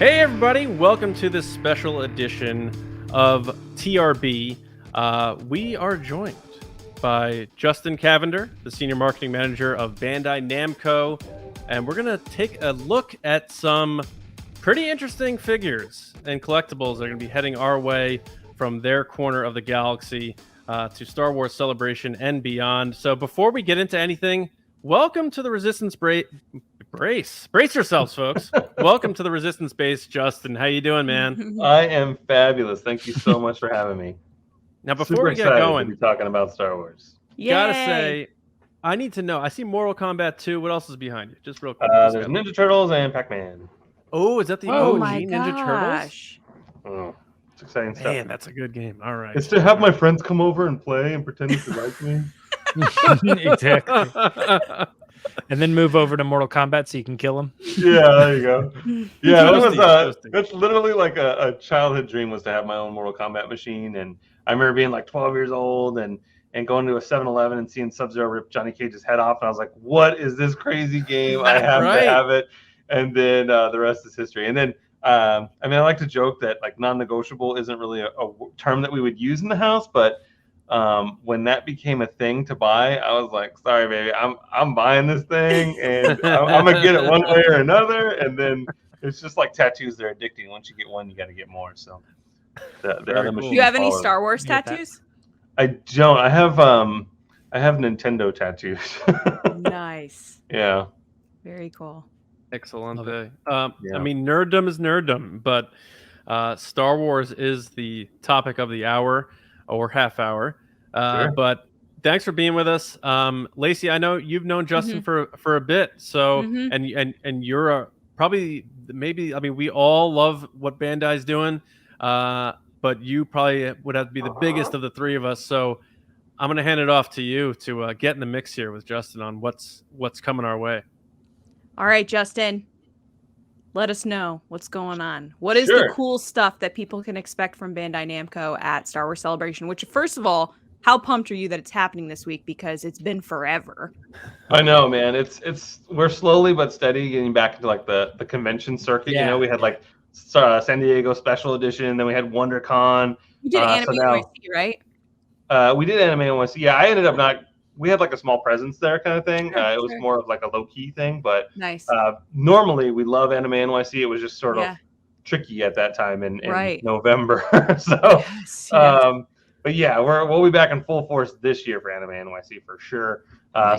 Hey everybody, welcome to this special edition of TRB. We are joined by Justin Cavender, the Senior Marketing Manager of Bandai Namco, and we're going to take a look at some pretty interesting figures and collectibles that are going to be heading our way from their corner of the galaxy to Star Wars Celebration and beyond. So before we get into anything, welcome to the Resistance Brace yourselves, folks. Welcome to the Resistance Base, Justin. How you doing, man? I am fabulous. Thank you so much for having me. Now, before we get going, to be talking about Star Wars. Gotta say, I need to know. I see Mortal Kombat 2. What else is behind you? Just real quick. There's Ninja Turtles and Pac-Man. Oh, is that the OG Ninja Turtles? Oh, it's exciting stuff. Man, that's a good game. All right. It's to have my friends come over and play and pretend to like me. Exactly. And then move over to Mortal Kombat so you can kill him. Yeah, there you go. Yeah, that's literally like a childhood dream, was to have my own Mortal Kombat machine. And I remember being like 12 years old and going to a 7-Eleven and seeing Sub-Zero rip Johnny Cage's head off. And I was like, what is this crazy game? I have to have it. And then the rest is history. And then, I like to joke that like non-negotiable isn't really a term that we would use in the house, but when that became a thing to buy, I was like, sorry, baby, I'm buying this thing and I'm going to get it one way or another. And then it's just like tattoos. They're addicting. Once you get one, you got to get more. So the other machines. Do you have any Star Wars tattoos? I don't. I have Nintendo tattoos. Nice. Yeah. Very cool. Excellent. I mean, nerddom is nerddom, but Star Wars is the topic of the hour or half hour. Sure. But thanks for being with us. Lacey, I know you've known Justin for a bit. So, and you're probably, maybe, I mean, we all love what Bandai's doing, but you probably would have to be the biggest of the three of us. So I'm going to hand it off to you to get in the mix here with Justin on what's coming our way. All right, Justin, let us know what's going on. What is the cool stuff that people can expect from Bandai Namco at Star Wars Celebration? Which, first of all, how pumped are you that it's happening this week? Because it's been forever. I know, man. We're slowly but steady getting back into like the convention circuit. Yeah. You know, we had like San Diego Special Edition, then we had WonderCon. You did Anime NYC, right? We did Anime NYC. Yeah, I ended up not. We had like a small presence there, kind of thing. It was more of like a low key thing, but nice. Normally we love Anime NYC. It was just sort of tricky at that time in November. So, but yeah, we'll be back in full force this year for Anime NYC for sure.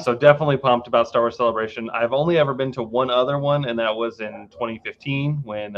So definitely pumped about Star Wars Celebration. I've only ever been to one other one, and that was in 2015 when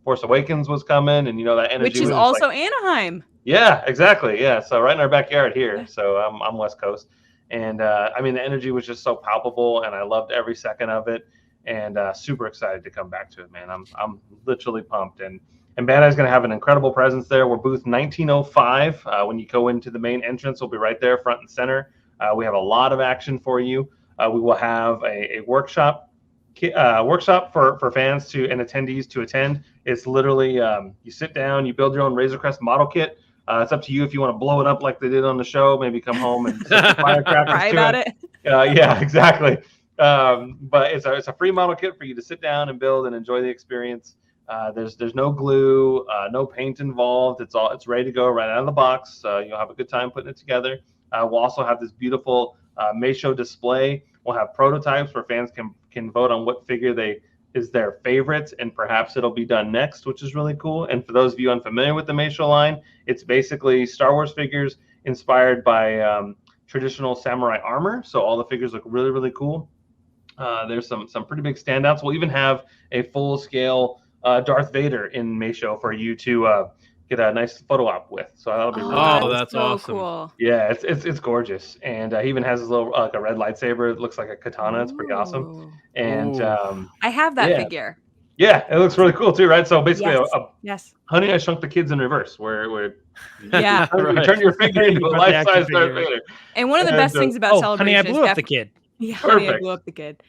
Force Awakens was coming, and you know that energy. Which is also like, Anaheim. Yeah, exactly. Yeah, so right in our backyard here. So I'm West Coast. And I mean, the energy was just so palpable, and I loved every second of it. And super excited to come back to it, man. I'm literally pumped. And Bandai's going to have an incredible presence there. We're booth 1905. When you go into the main entrance, we'll be right there, front and center. We have a lot of action for you. We will have a workshop for fans and attendees to attend. It's literally you sit down, you build your own Razor Crest model kit. It's up to you if you want to blow it up like they did on the show. Maybe come home and set firecrackers cry about it. Yeah, exactly. But it's a free model kit for you to sit down and build and enjoy the experience. There's no glue, no paint involved. It's ready to go right out of the box. You'll have a good time putting it together. We'll also have this beautiful Meisho display. We'll have prototypes where fans can vote on what figure is their favorite, and perhaps it'll be done next, which is really cool. And for those of you unfamiliar with the Meisho line, it's basically Star Wars figures inspired by traditional samurai armor. So all the figures look really, really cool. There's some pretty big standouts. We'll even have a full-scale Darth Vader in Meisho for you to get a nice photo op with. So that'll be really that's so awesome. Cool. Yeah, it's gorgeous. And he even has his little like a red lightsaber. It looks like a katana. It's pretty awesome. And I have that figure. Yeah, it looks really cool too, right? So basically, Honey, I Shrunk the Kids in reverse, where you turn your figure into a life-size Darth Vader. And one of the best things about Celebration Honey, I blew up the kid. Yeah, Honey, I blew up the kid.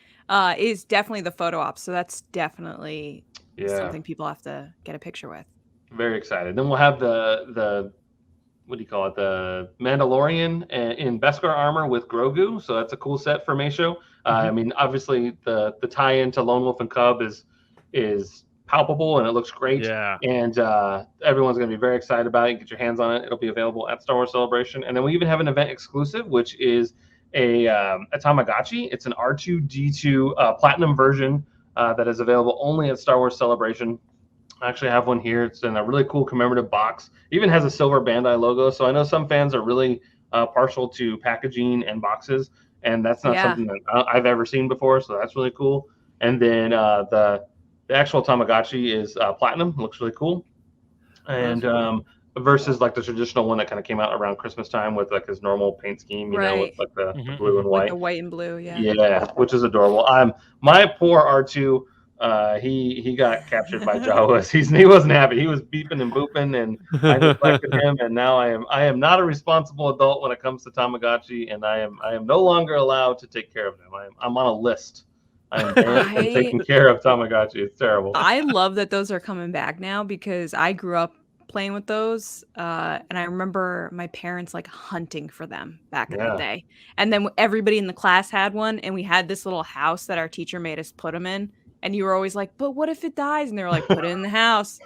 Is definitely the photo op. So that's definitely something people have to get a picture with. Very excited. Then we'll have the what do you call it? The Mandalorian in Beskar armor with Grogu. So that's a cool set for Meisho. I mean, obviously the tie-in to Lone Wolf and Cub is palpable and it looks great. Yeah. And everyone's going to be very excited about it. Get your hands on it. It'll be available at Star Wars Celebration. And then we even have an event exclusive, which is a Tamagotchi. It's an R2-D2 Platinum version that is available only at Star Wars Celebration. I actually have one here. It's in a really cool commemorative box. Even has a silver Bandai logo. So I know some fans are really partial to packaging and boxes, and that's not something that I've ever seen before. So that's really cool. And then the actual Tamagotchi is platinum. It looks really cool. And versus like the traditional one that kind of came out around Christmas time with like his normal paint scheme, you know, with like the blue and white. Like the white and blue, Yeah, which is adorable. My poor R2. He got captured by Jawas. He wasn't happy. He was beeping and booping, and I neglected him. And now I am not a responsible adult when it comes to Tamagotchi, and I am no longer allowed to take care of them. I'm on a list. I am banned from taking care of Tamagotchi. It's terrible. I love that those are coming back now because I grew up playing with those, and I remember my parents like hunting for them back in the day. And then everybody in the class had one, and we had this little house that our teacher made us put them in. And you were always like, but what if it dies? And they were like, put it in the house.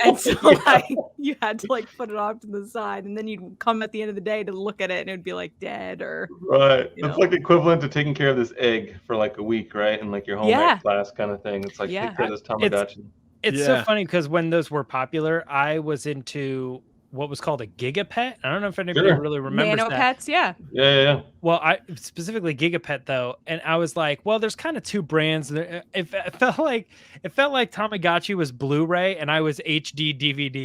And so like you had to like put it off to the side, and then you'd come at the end of the day to look at it, and it would be like dead or right. It's like equivalent to taking care of this egg for like a week, right? And like your home ec class kind of thing. It's like take care of this Tamagotchi. It's so funny because when those were popular, I was into what was called a Gigapet. I don't know if anybody really remembers Nano that. Pets, yeah. Well, I specifically Gigapet though, and I was like, well, there's kind of two brands. It felt like Tamagotchi was Blu-ray, and I was HD DVD.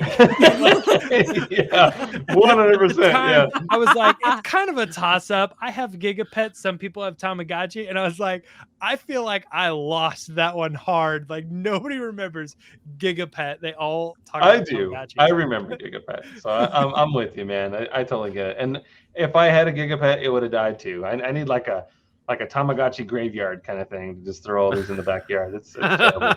Yeah, 100%. Yeah, I was like, it's kind of a toss-up. I have Gigapet. Some people have Tamagotchi, and I was like, I feel like I lost that one hard. Like nobody remembers Gigapet. They all talk about Tamagotchi. I remember Gigapet. So I'm with you, man. I totally get it. And if I had a Gigapet, it would have died too. I need like a Tamagotchi graveyard kind of thing to just throw all these in the backyard. It's terrible.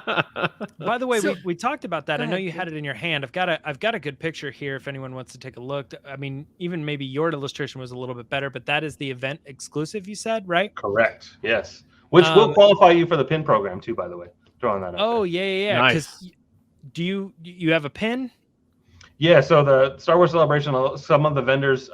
By the way, we talked about that. I know you had it in your hand. I've got a good picture here if anyone wants to take a look. I mean, even maybe your illustration was a little bit better, but that is the event exclusive, you said, right? Correct. Yes. Which will qualify you for the pin program too, by the way. Throwing that out. Oh, there. yeah. Nice. Do you have a pin? Yeah, so the Star Wars Celebration, some of the vendors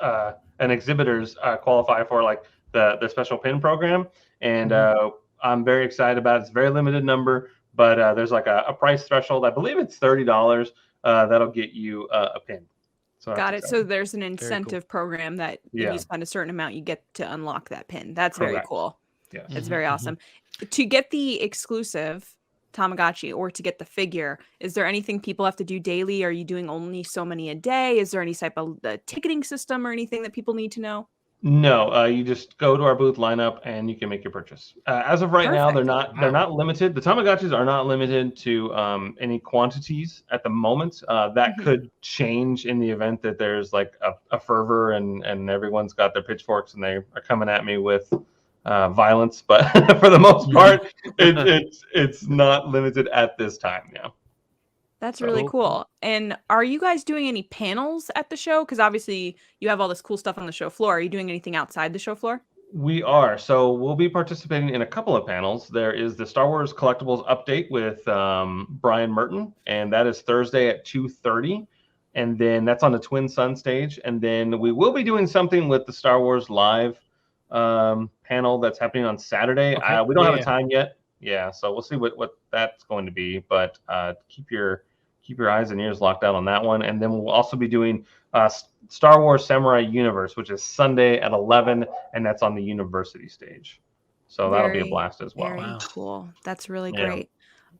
and exhibitors qualify for like the special pin program, and I'm very excited about it. It's a very limited number, but there's like a price threshold. I believe it's $30 that'll get you a pin. So got it. So there's an incentive program that if you spend a certain amount, you get to unlock that pin. That's very cool. Yeah, it's very awesome. To get the exclusive Tamagotchi or to get the figure, is there anything people have to do daily? Are you doing only so many a day? Is there any type of ticketing system or anything that people need to know? No, you just go to our booth, line up, and you can make your purchase. As of right now, they're not limited. The Tamagotchis are not limited to any quantities at the moment. That could change in the event that there's like a fervor and everyone's got their pitchforks and they are coming at me with violence. But for the most part, it's not limited at this time now. That's really cool. And are you guys doing any panels at the show? Because obviously you have all this cool stuff on the show floor. Are you doing anything outside the show floor? We are. So we'll be participating in a couple of panels. There is the Star Wars Collectibles update with Brian Merton, and that is Thursday at 2:30. And then that's on the Twin Sun stage. And then we will be doing something with the Star Wars Live panel that's happening on Saturday. We don't have a time yet. Yeah, so we'll see what that's going to be. But keep your eyes and ears locked out on that one. And then we'll also be doing Star Wars Samurai Universe, which is Sunday at 11, and that's on the University stage. So that'll be a blast as well. Very cool. That's really great.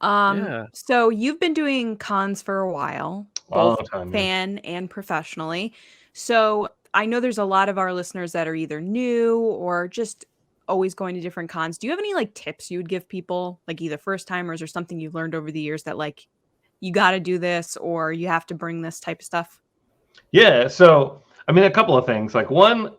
So you've been doing cons for a while, both fan and professionally. So I know there's a lot of our listeners that are either new or just always going to different cons. Do you have any like tips you would give people, like either first timers or something you've learned over the years that like you got to do this or you have to bring this type of stuff? Yeah. So, I mean, a couple of things. Like one,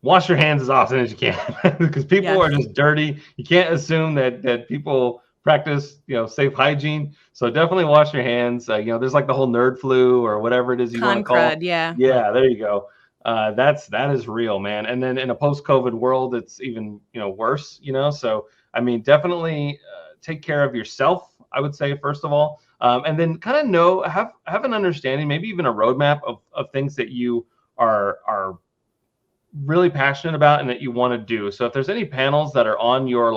wash your hands as often as you can because people are just dirty. You can't assume that people practice, safe hygiene. So definitely wash your hands. There's like the whole nerd flu or whatever it is you want to call it. Yeah, there you go. That is real, man. And then in a post-COVID world, it's even worse. So I mean, definitely take care of yourself. I would say, first of all, and then kind of have an understanding, maybe even a roadmap of things that you are really passionate about and that you want to do. So if there's any panels that are on your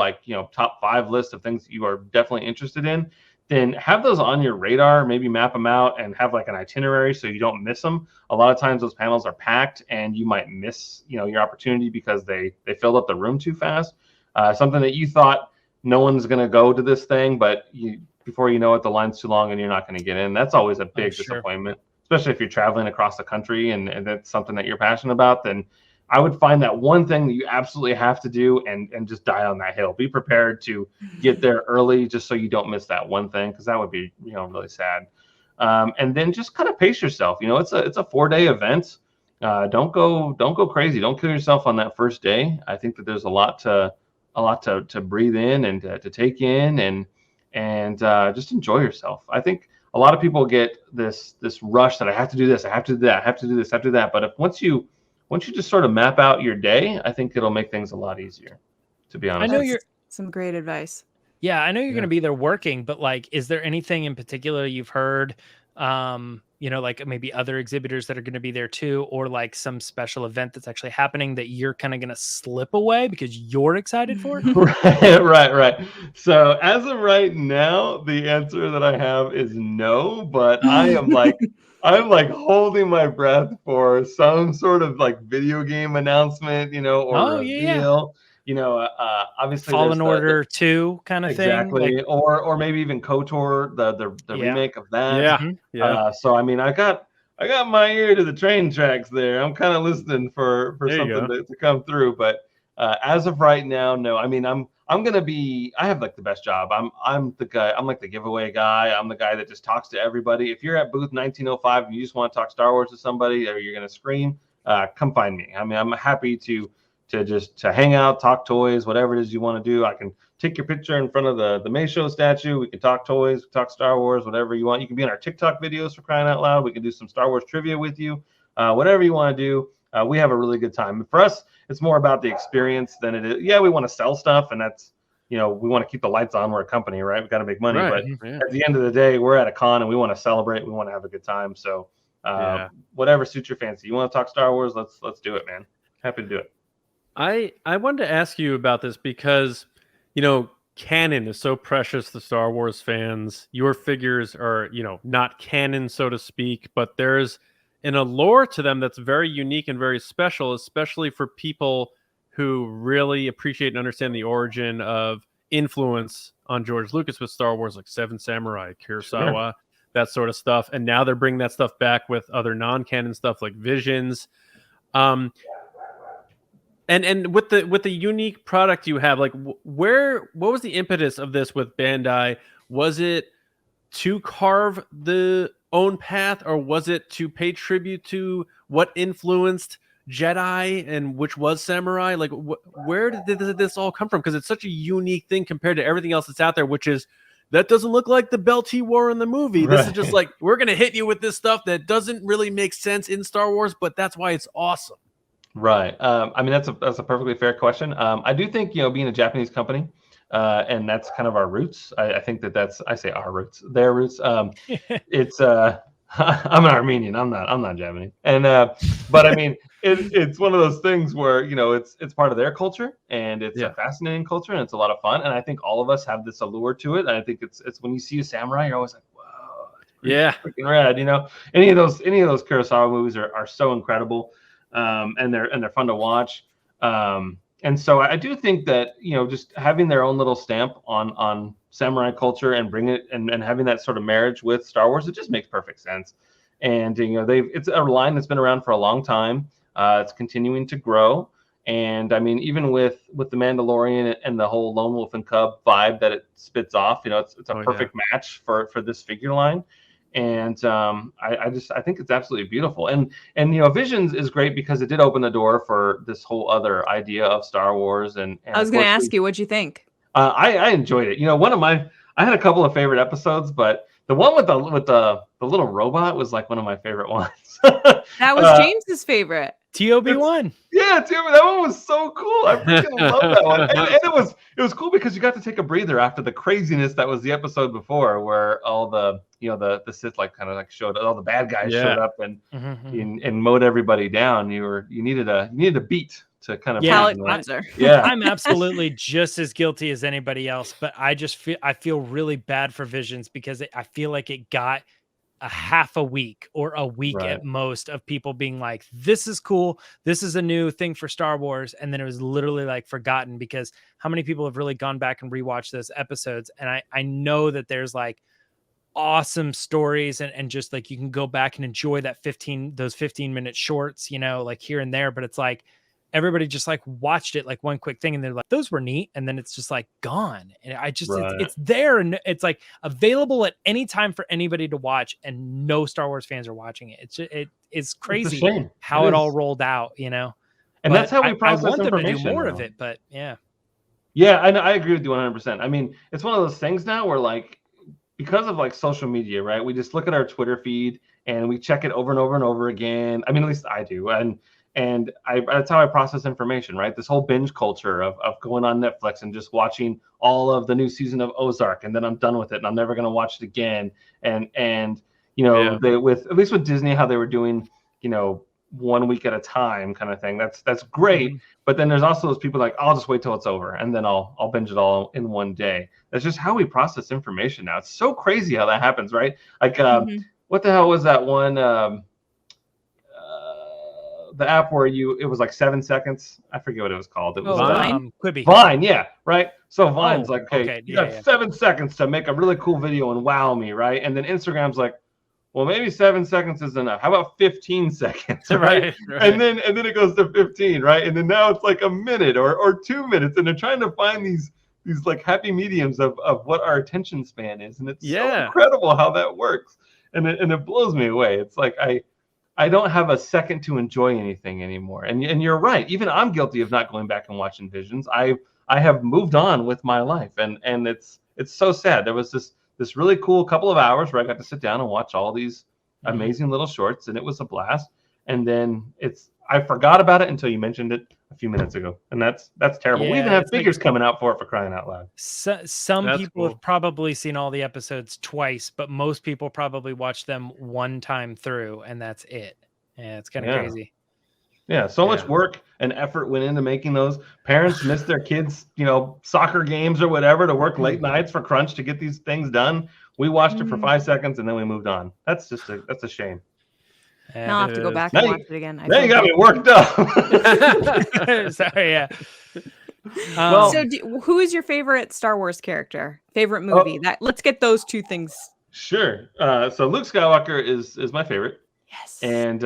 top 5 list of things that you are definitely interested in, then have those on your radar, maybe map them out and have like an itinerary so you don't miss them. A lot of times those panels are packed and you might miss, your opportunity because they filled up the room too fast. Something that you thought no one's going to go to this thing, but before you know it, the line's too long and you're not going to get in. That's always a big disappointment, especially if you're traveling across the country and that's something that you're passionate about. Then I would find that one thing that you absolutely have to do and just die on that hill. Be prepared to get there early just so you don't miss that one thing, because that would be really sad. And then just kind of pace yourself. It's a 4-day event. Don't go crazy. Don't kill yourself on that first day. I think that there's a lot to breathe in and to take in and just enjoy yourself. I think a lot of people get this rush that I have to do this, I have to do that, I have to do this, I have to do that. But once you just sort of map out your day, I think it'll make things a lot easier, to be honest. I know you're some great advice. Yeah, I know you're going to be there working, but like, is there anything in particular you've heard, like maybe other exhibitors that are going to be there too, or like some special event that's actually happening that you're kind of going to slip away because you're excited for it? Right. So as of right now, the answer that I have is no, but I am I'm like holding my breath for some sort of like video game announcement, or reveal. Obviously Fallen Order 2 kind of thing. Exactly. Or maybe even KOTOR, the remake of that. Yeah. So I mean, I got my ear to the train tracks there. I'm kind of listening for something to come through. But as of right now, no. I mean, I have like the best job. I'm the guy. I'm like the giveaway guy. I'm the guy that just talks to everybody. If you're at booth 1905 and you just want to talk Star Wars to somebody, or you're gonna scream, come find me. I mean, I'm happy to hang out, talk toys, whatever it is you want to do. I can take your picture in front of the May Show statue. We can talk toys, talk Star Wars, whatever you want. You can be in our TikTok videos, for crying out loud. We can do some Star Wars trivia with you. Whatever you want to do. We have a really good time. For us, it's more about the experience than it is. Yeah, we want to sell stuff, and that's, we want to keep the lights on. We're a company, right? We got to make money. Right. But at the end of the day, we're at a con and we want to celebrate. We want to have a good time. So whatever suits your fancy. You want to talk Star Wars? Let's do it, man. Happy to do it. I wanted to ask you about this because, canon is so precious to Star Wars fans. Your figures are, not canon, so to speak, but there's an allure to them that's very unique and very special, especially for people who really appreciate and understand the origin of influence on George Lucas with Star Wars, like Seven Samurai, Kurosawa, that sort of stuff. And now they're bringing that stuff back with other non-canon stuff like Visions. And with the unique product you have, like what was the impetus of this with Bandai? Was it to carve the own path, or was it to pay tribute to what influenced Jedi and which was samurai? Like where did this all come from? Because it's such a unique thing compared to everything else that's out there, which is that doesn't look like the belt he wore in the movie. This is just like, we're gonna hit you with this stuff that doesn't really make sense in Star Wars, but that's why it's awesome. Right. I mean, that's a perfectly fair question. I do think, being a Japanese company, and that's kind of our roots. I think I say our roots, their roots. It's I'm an Armenian. I'm not Japanese. And but I mean, it's one of those things where it's part of their culture, and it's a fascinating culture, and it's a lot of fun. And I think all of us have this allure to it. And I think it's when you see a samurai, you're always like, whoa, that's freaking rad. Any of those Kurosawa movies are so incredible. And they're fun to watch. And so I do think that, just having their own little stamp on samurai culture and bring it and having that sort of marriage with Star Wars, it just makes perfect sense. And, it's a line that's been around for a long time. It's continuing to grow. And I mean, even with the Mandalorian and the whole Lone Wolf and Cub vibe that it spits off, it's a perfect match for this figure line. And I think it's absolutely beautiful. And Visions is great because it did open the door for this whole other idea of Star Wars. And I was going to ask you, what'd you think? I enjoyed it. I had a couple of favorite episodes, but the one with the little robot was like one of my favorite ones. That was James's favorite. TOB1. Yeah, that one was so cool. I freaking love that one. And it was cool because you got to take a breather after the craziness that was the episode before, where all the the Sith like kind of like showed, all the bad guys showed up and mowed everybody down. You needed a beat to kind of I'm absolutely just as guilty as anybody else, but I feel really bad for Visions because I feel like it got a half a week or a week at most of people being like, this is cool, this is a new thing for Star Wars, and then it was literally like forgotten, because how many people have really gone back and rewatched those episodes? And I know that there's like awesome stories and just like you can go back and enjoy those 15-minute shorts, like here and there, but it's like everybody just like watched it like one quick thing and they're like, those were neat, and then it's just like gone. And I just it's there and it's like available at any time for anybody to watch, and no Star Wars fans are watching it. It's crazy how it all rolled out, And but that's how we process I want them to information do more now. of it, but yeah, I agree with you 100%. I mean, it's one of those things now where like, because of like social media, right, we just look at our Twitter feed and we check it over and over and over again. I mean, at least I do. And that's how I process information, right? This whole binge culture of going on Netflix and just watching all of the new season of Ozark, and then I'm done with it and I'm never going to watch it again. And they, with at least with Disney, how they were doing, 1 week at a time kind of thing. That's great. But then there's also those people like, I'll just wait till it's over and then I'll binge it all in one day. That's just how we process information now. It's so crazy how that happens, right? Like, what the hell was that one? The app where it was like 7 seconds. I forget what it was called. It was Quibi. Vine, yeah, right. So Vine's like, okay, you got 7 seconds to make a really cool video and wow me, right? And then Instagram's like, well, maybe 7 seconds is enough. How about 15 seconds, right? And then it goes to 15, right? And then now it's like a minute or 2 minutes, and they're trying to find these like happy mediums of what our attention span is, and it's so incredible how that works, and it blows me away. It's like I don't have a second to enjoy anything anymore. And you're right. Even I'm guilty of not going back and watching Visions. I have moved on with my life, and it's so sad. There was this really cool couple of hours where I got to sit down and watch all these amazing little shorts, and it was a blast. And then I forgot about it until you mentioned it a few minutes ago, and that's terrible. We even have figures coming out for crying out loud. Some people have probably seen all the episodes twice, but most people probably watch them one time through, and that's it. Yeah, it's kind of crazy. Yeah, so much work and effort went into making those. Parents missed their kids, soccer games or whatever, to work late nights for crunch to get these things done. We watched it for 5 seconds and then we moved on. That's a shame. Now I'll have to go back and watch it again. Now you got me worked up. Sorry, yeah. So who is your favorite Star Wars character? Favorite movie? Let's get those two things. Sure. So Luke Skywalker is my favorite. Yes. And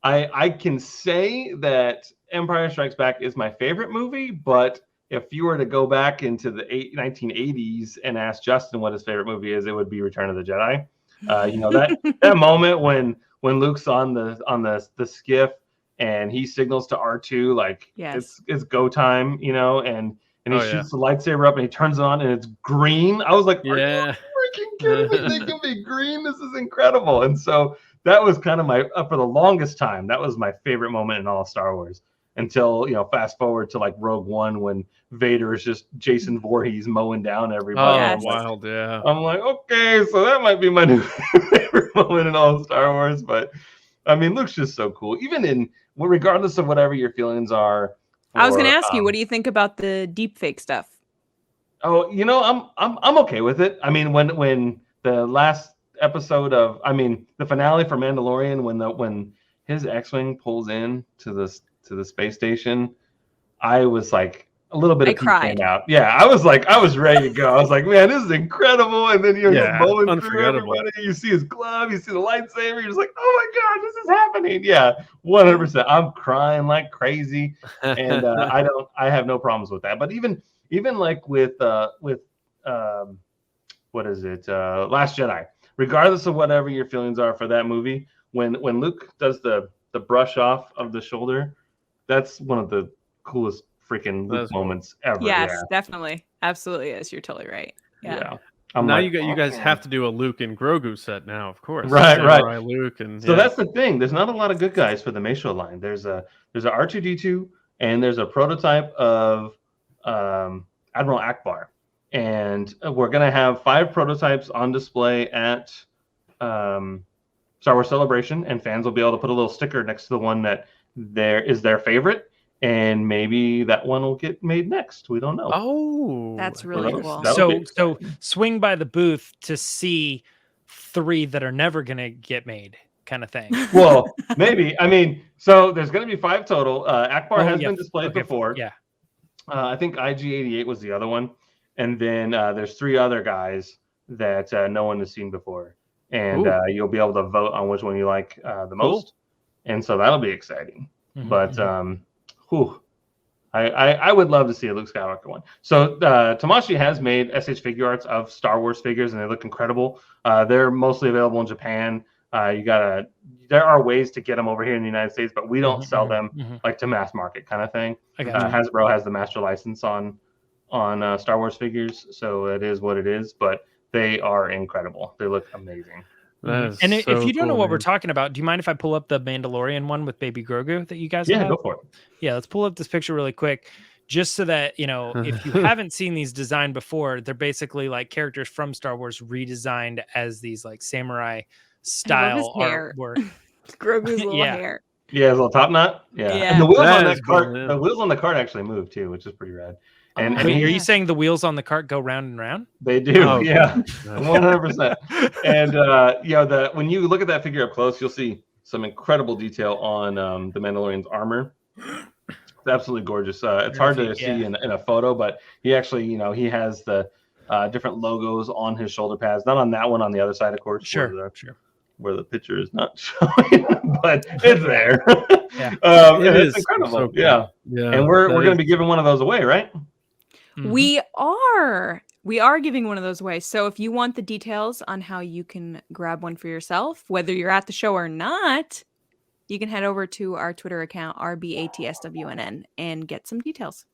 I can say that Empire Strikes Back is my favorite movie, but if you were to go back into the 1980s and ask Justin what his favorite movie is, it would be Return of the Jedi. That moment when Luke's on the skiff and he signals to R2 like it's go time, and he shoots the lightsaber up and he turns it on and it's green. I was like, are you freaking kidding me? They can be green. This is incredible. And so that was kind of for the longest time, that was my favorite moment in all of Star Wars, until, fast forward to like Rogue One when Vader is just Jason Voorhees mowing down everybody. Wild, yeah. I'm like, okay, so that might be my new favorite moment in all of Star Wars. But I mean, Luke's just so cool, regardless of whatever your feelings are. I was going to ask you, what do you think about the deep fake stuff? Oh, I'm okay with it. I mean, when the last episode of, the finale for Mandalorian, when his X-wing pulls in to the space station, I was like, a little bit of pee came out. Yeah, I was ready to go. I was like, man, this is incredible. And then you're bowling through everybody. You see his glove, you see the lightsaber. You're just like, oh my god, this is happening. Yeah, 100%. I'm crying like crazy, and I have no problems with that. But even like with what is it? Last Jedi. Regardless of whatever your feelings are for that movie, when Luke does the brush off of the shoulder, that's one of the coolest freaking Luke moments ever. Yes, definitely. Absolutely is. You're totally right. Yeah. I'm now like, you guys have to do a Luke and Grogu set now, of course. Right, Samurai Luke and So that's the thing. There's not a lot of good guys for the Meisho line. There's a R2D2 and there's a prototype of Admiral Akbar, and we're gonna have 5 prototypes on display at Star Wars Celebration, and fans will be able to put a little sticker next to the one that is their favorite, and maybe that one will get made next. We don't know. Oh, That's really cool. So swing by the booth to see 3 that are never gonna get made, kind of thing. Well, maybe. I mean, so there's going to be 5 total. Akbar has been displayed before. Yeah. I think IG-88 was the other one, and then there's 3 other guys that no one has seen before, and you'll be able to vote on which one you like the most, and so that'll be exciting. But I would love to see a Luke Skywalker one. So Tamashii has made SH figure arts of Star Wars figures, and they look incredible. They're mostly available in Japan. There are ways to get them over here in the United States, but we don't sell them like to mass market kind of thing. Hasbro has the master license on Star Wars figures, so it is what it is. But they are incredible. They look amazing. And if you don't know what we're talking about, do you mind if I pull up the Mandalorian one with Baby Grogu that you guys have? Yeah, go for it. Yeah, let's pull up this picture really quick, just so that, you know, if you haven't seen these designed before, they're basically like characters from Star Wars redesigned as these like samurai style artwork. Grogu's little hair. Yeah, his little top knot. Yeah. And the wheels on that cart, the wheels on the cart actually move too, which is pretty rad. And I mean, are you saying the wheels on the cart go round and round? They do, yeah, 100%. And you know, when you look at that figure up close, you'll see some incredible detail on the Mandalorian's armor. It's absolutely gorgeous. It's hard to see in a photo, but he actually, you know, he has the different logos on his shoulder pads. Not on that one, on the other side, of course. Sure. Where the picture is not showing, but it's there. It's incredible. So cool. Yeah. And we're going to be giving one of those away, right? We are giving one of those away. So if you want the details on how you can grab one for yourself, whether you're at the show or not, you can head over to our Twitter account, RBATSWNN, and get some details.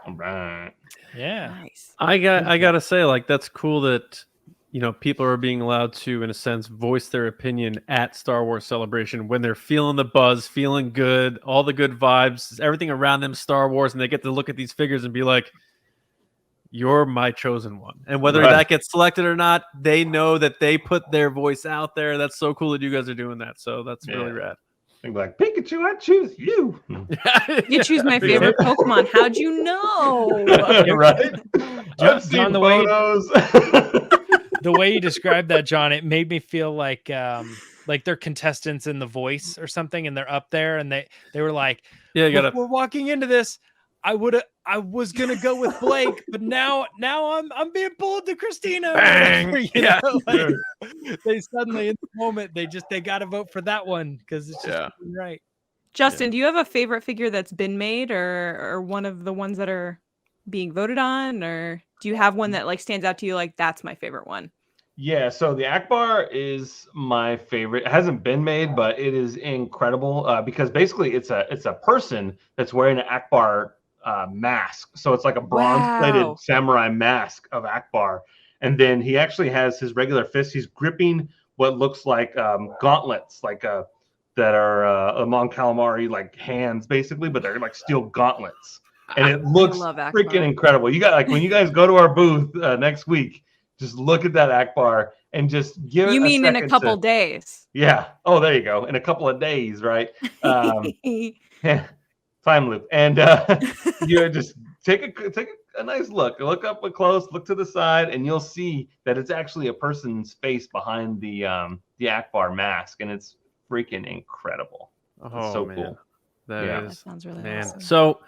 All right. Yeah. Nice. I gotta say, like, that's cool that, you know, people are being allowed to, in a sense, voice their opinion at Star Wars Celebration when they're feeling the buzz, feeling good, all the good vibes, everything around them Star Wars, and they get to look at these figures and be like, you're my chosen one. And whether that gets selected or not, they know that they put their voice out there. That's so cool that you guys are doing that. So that's really rad. They're like, Pikachu, I choose you. You choose my favorite Pokemon. How'd you know? Right? I've seen photos. The way you described that, John, it made me feel like they're contestants in The Voice or something, and they're up there, and they were like, we're walking into this. I was gonna go with Blake, but now I'm being pulled to Christina. Bang! They suddenly in the moment they got to vote for that one because it's just right. Justin, do you have a favorite figure that's been made, or one of the ones that are being voted on, or do you have one that like stands out to you like that's my favorite one? Yeah, so the Akbar is my favorite. It hasn't been made, but it is incredible because basically it's a person that's wearing an Akbar mask. So it's like a bronze-plated samurai mask of Akbar, and then he actually has his regular fist. He's gripping what looks like gauntlets, like that are among calamari like hands, basically, but they're like steel gauntlets, and it looks freaking incredible. You got like when you guys go to our booth next week, just look at that Akbar and just give it. You mean in a couple days? Yeah. Oh, there you go. In a couple of days, right? Yeah. Time loop, and you just take a nice look up close, look to the side, and you'll see that it's actually a person's face behind the Akbar mask, and it's freaking incredible. It's so cool. That sounds really awesome. So,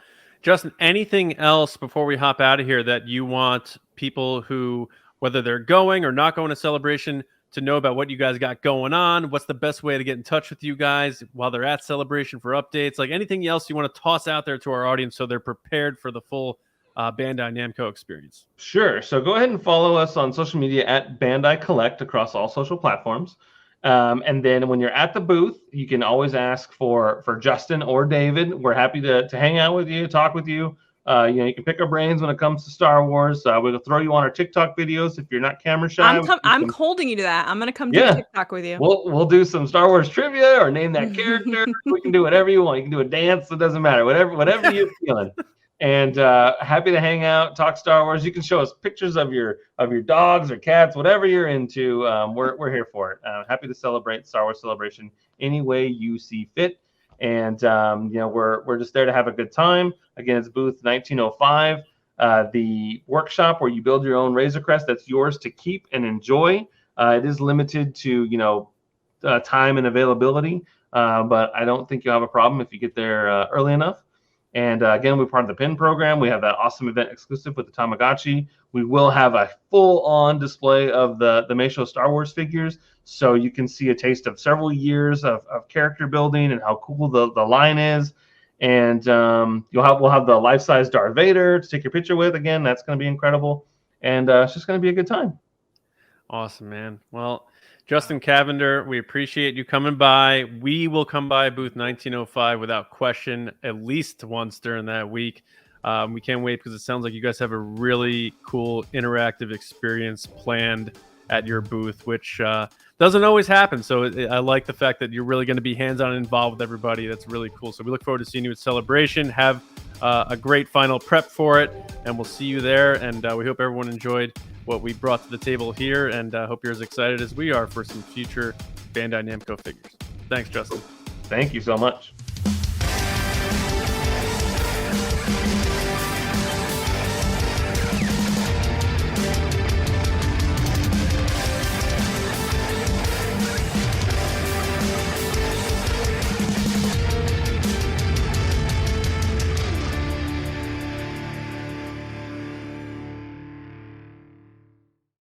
Justin, anything else before we hop out of here that you want people who, whether they're going or not going to Celebration, to know about what you guys got going on? What's the best way to get in touch with you guys while they're at Celebration for updates? Like anything else you want to toss out there to our audience so they're prepared for the full Bandai Namco experience? Sure. So go ahead and follow us on social media at Bandai Collect across all social platforms. And then when you're at the booth, you can always ask for Justin or David. We're happy to hang out with you, talk with you, You can pick our brains when it comes to Star Wars. We'll throw you on our TikTok videos if you're not camera shy. I'm holding you to that. I'm gonna come do TikTok with you. We'll do some Star Wars trivia or name that character. We can do whatever you want. You can do a dance. It doesn't matter. Whatever you're feeling. And happy to hang out, talk Star Wars. You can show us pictures of your dogs or cats, whatever you're into. We're here for it. Happy to celebrate Star Wars Celebration any way you see fit. And we're just there to have a good time. Again, it's booth 1905. The workshop where you build your own Razor Crest that's yours to keep and enjoy. It is limited to time and availability, but I don't think you'll have a problem if you get there early enough. And again, we're part of the pin program. We have that awesome event exclusive with the Tamagotchi. We will have a full-on display of the MICAH Star Wars figures, so you can see a taste of several years of character building and how cool the line is. And we'll have the life-size Darth Vader to take your picture with. Again, that's going to be incredible, and it's just going to be a good time. Awesome, man. Well, Justin Cavender, we appreciate you coming by. We will come by booth 1905 without question at least once during that week. We can't wait because it sounds like you guys have a really cool interactive experience planned at your booth, which doesn't always happen. So I like the fact that you're really going to be hands-on and involved with everybody. That's really cool. So we look forward to seeing you at Celebration. Have a great final prep for it, and we'll see you there. And we hope everyone enjoyed what we brought to the table here, and I hope you're as excited as we are for some future Bandai Namco figures. Thanks, Justin. Thank you so much.